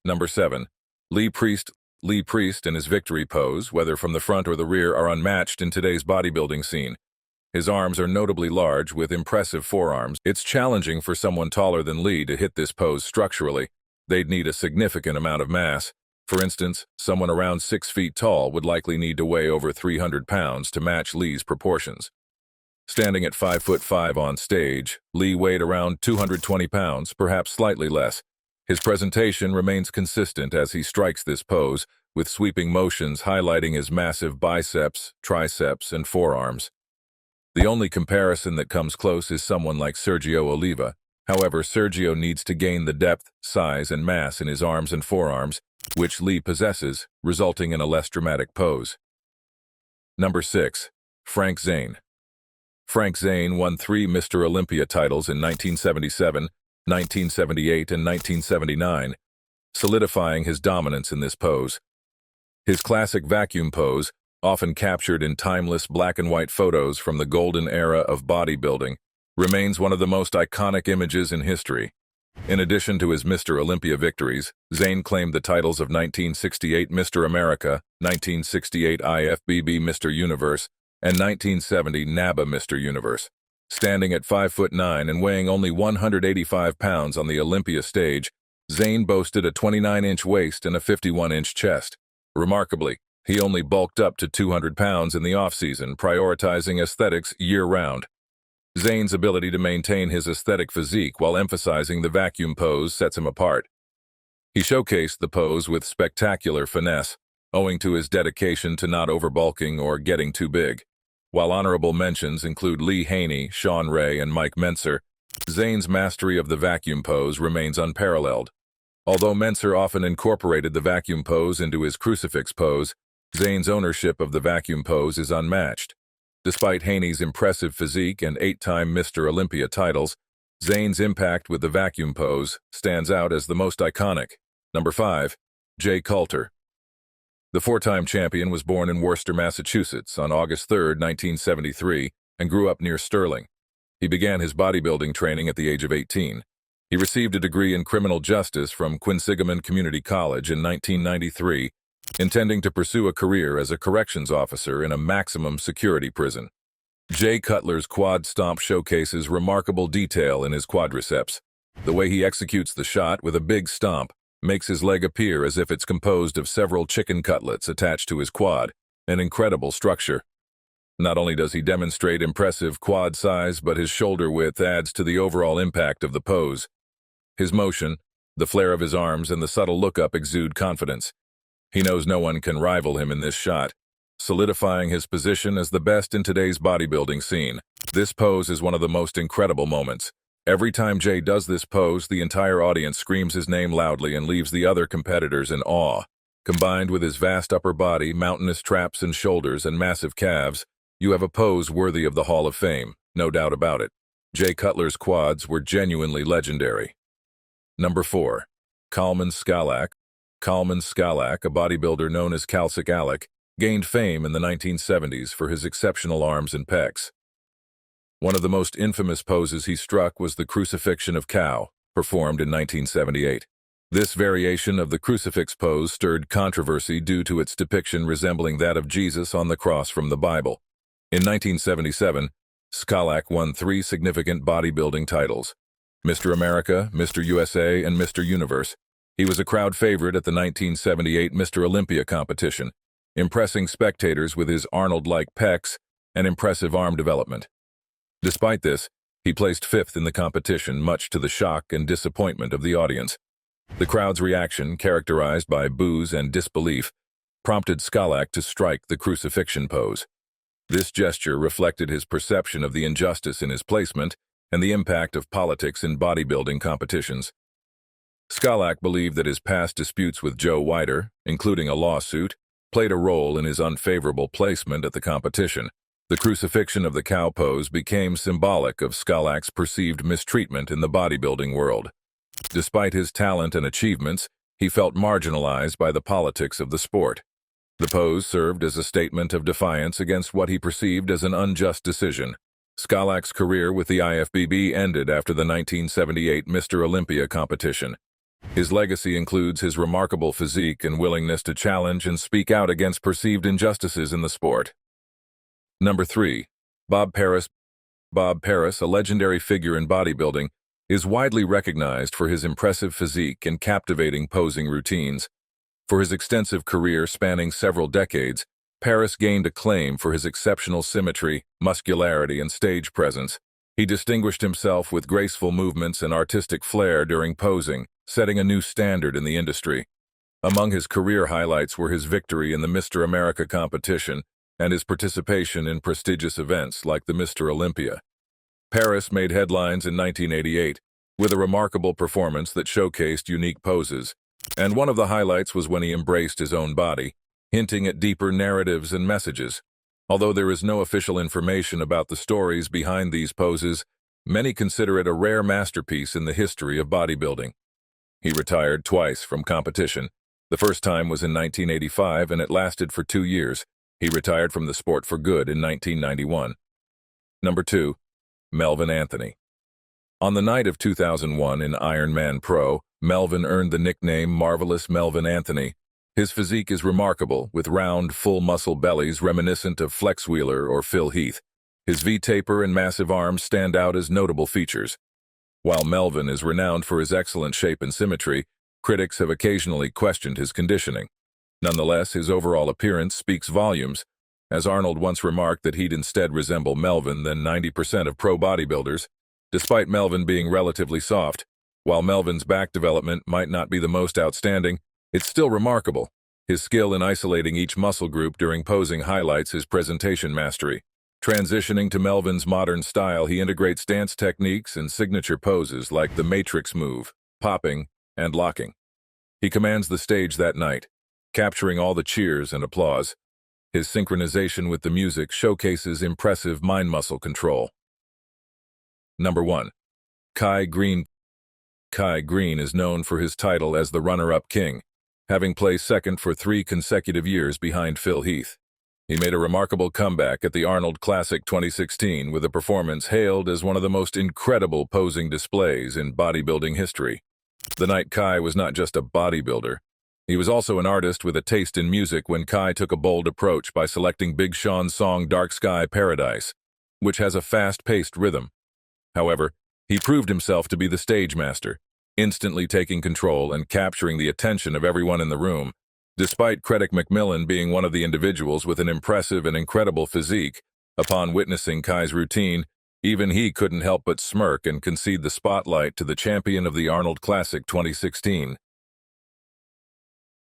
Number 7. Lee Priest. Lee Priest and his victory pose, whether from the front or the rear, are unmatched in today's bodybuilding scene. His arms are notably large, with impressive forearms. It's challenging for someone taller than Lee to hit this pose structurally. They'd need a significant amount of mass. For instance, someone around 6 feet tall would likely need to weigh over 300 pounds to match Lee's proportions. Standing at 5'5" on stage, Lee weighed around 220 pounds, perhaps slightly less. His presentation remains consistent as he strikes this pose, with sweeping motions highlighting his massive biceps, triceps, and forearms. The only comparison that comes close is someone like Sergio Oliva. However, Sergio needs to gain the depth, size, and mass in his arms and forearms, which Lee possesses, resulting in a less dramatic pose. Number 6. Frank Zayn. Frank Zayn won 3 Mr. Olympia titles in 1977, 1978, and 1979, solidifying his dominance in this pose. His classic vacuum pose, often captured in timeless black and white photos from the golden era of bodybuilding, remains one of the most iconic images in history. In addition to his Mr. Olympia victories, Zayn claimed the titles of 1968 Mr. America, 1968 IFBB Mr. Universe, and 1970 NABA Mr. Universe. Standing at 5'9" and weighing only 185 pounds on the Olympia stage, Zayn boasted a 29-inch waist and a 51-inch chest. Remarkably, he only bulked up to 200 pounds in the off-season, prioritizing aesthetics year-round. Zayn's ability to maintain his aesthetic physique while emphasizing the vacuum pose sets him apart. He showcased the pose with spectacular finesse, owing to his dedication to not overbulking or getting too big. While honorable mentions include Lee Haney, Sean Ray, and Mike Mentzer, Zayn's mastery of the vacuum pose remains unparalleled. Although Mentzer often incorporated the vacuum pose into his crucifix pose, Zayn's ownership of the vacuum pose is unmatched. Despite Haney's impressive physique and 8-time Mr. Olympia titles, Zayn's impact with the vacuum pose stands out as the most iconic. Number 5. Jay Cutler. The 4-time champion was born in Worcester, Massachusetts on August 3, 1973, and grew up near Sterling. He began his bodybuilding training at the age of 18. He received a degree in criminal justice from Quinsigamond Community College in 1993, intending to pursue a career as a corrections officer in a maximum security prison. Jay Cutler's quad stomp showcases remarkable detail in his quadriceps. The way he executes the shot with a big stomp makes his leg appear as if it's composed of several chicken cutlets attached to his quad, an incredible structure. Not only does he demonstrate impressive quad size, but his shoulder width adds to the overall impact of the pose. His motion, the flare of his arms, and the subtle look-up exude confidence. He knows no one can rival him in this shot, solidifying his position as the best in today's bodybuilding scene. This pose is one of the most incredible moments. Every time Jay does this pose, the entire audience screams his name loudly and leaves the other competitors in awe. Combined with his vast upper body, mountainous traps and shoulders, and massive calves, you have a pose worthy of the Hall of Fame, no doubt about it. Jay Cutler's quads were genuinely legendary. Number 4. Colman Scalac. Colman Scalac, a bodybuilder known as Calcic Alec, gained fame in the 1970s for his exceptional arms and pecs. One of the most infamous poses he struck was the Crucifixion of Cow, performed in 1978. This variation of the crucifix pose stirred controversy due to its depiction resembling that of Jesus on the cross from the Bible. In 1977, Scalac won 3 significant bodybuilding titles: Mr. America, Mr. USA, and Mr. Universe. He was a crowd favorite at the 1978 Mr. Olympia competition, impressing spectators with his Arnold-like pecs and impressive arm development. Despite this, he placed 5th in the competition, much to the shock and disappointment of the audience. The crowd's reaction, characterized by boos and disbelief, prompted Scalac to strike the crucifixion pose. This gesture reflected his perception of the injustice in his placement and the impact of politics in bodybuilding competitions. Scalac believed that his past disputes with Joe Weider, including a lawsuit, played a role in his unfavorable placement at the competition. The crucifixion of the cow pose became symbolic of Scalac's perceived mistreatment in the bodybuilding world. Despite his talent and achievements, he felt marginalized by the politics of the sport. The pose served as a statement of defiance against what he perceived as an unjust decision. Scalac's career with the IFBB ended after the 1978 Mr. Olympia competition. His legacy includes his remarkable physique and willingness to challenge and speak out against perceived injustices in the sport. Number 3. Bob Paris. Bob Paris, a legendary figure in bodybuilding, is widely recognized for his impressive physique and captivating posing routines. For his extensive career spanning several decades, Paris gained acclaim for his exceptional symmetry, muscularity, and stage presence. He distinguished himself with graceful movements and artistic flair during posing, setting a new standard in the industry. Among his career highlights were his victory in the Mr. America competition and his participation in prestigious events like the Mr. Olympia. Paris made headlines in 1988 with a remarkable performance that showcased unique poses, and one of the highlights was when he embraced his own body, hinting at deeper narratives and messages. Although there is no official information about the stories behind these poses, many consider it a rare masterpiece in the history of bodybuilding. He retired twice from competition. The first time was in 1985, and it lasted for 2 years. He retired from the sport for good in 1991. Number 2. Melvin Anthony. On the night of 2001 in Ironman Pro, Melvin earned the nickname Marvelous Melvin Anthony. His physique is remarkable, with round, full-muscle bellies reminiscent of Flex Wheeler or Phil Heath. His V-taper and massive arms stand out as notable features. While Melvin is renowned for his excellent shape and symmetry, critics have occasionally questioned his conditioning. Nonetheless, his overall appearance speaks volumes, as Arnold once remarked that he'd instead resemble Melvin than 90% of pro bodybuilders. Despite Melvin being relatively soft, while Melvin's back development might not be the most outstanding, it's still remarkable. His skill in isolating each muscle group during posing highlights his presentation mastery. Transitioning to Melvin's modern style, he integrates dance techniques and signature poses like the Matrix move, popping, and locking. He commands the stage that night, capturing all the cheers and applause. His synchronization with the music showcases impressive mind-muscle control. Number 1. Kai Greene. Kai Greene is known for his title as the runner-up king, having placed second for 3 consecutive years behind Phil Heath. He made a remarkable comeback at the Arnold Classic 2016 with a performance hailed as one of the most incredible posing displays in bodybuilding history. The night Kai was not just a bodybuilder. He was also an artist with a taste in music when Kai took a bold approach by selecting Big Sean's song Dark Sky Paradise, which has a fast-paced rhythm. However, he proved himself to be the stage master, instantly taking control and capturing the attention of everyone in the room. Despite Credit McMillan being one of the individuals with an impressive and incredible physique, upon witnessing Kai's routine, even he couldn't help but smirk and concede the spotlight to the champion of the Arnold Classic 2016.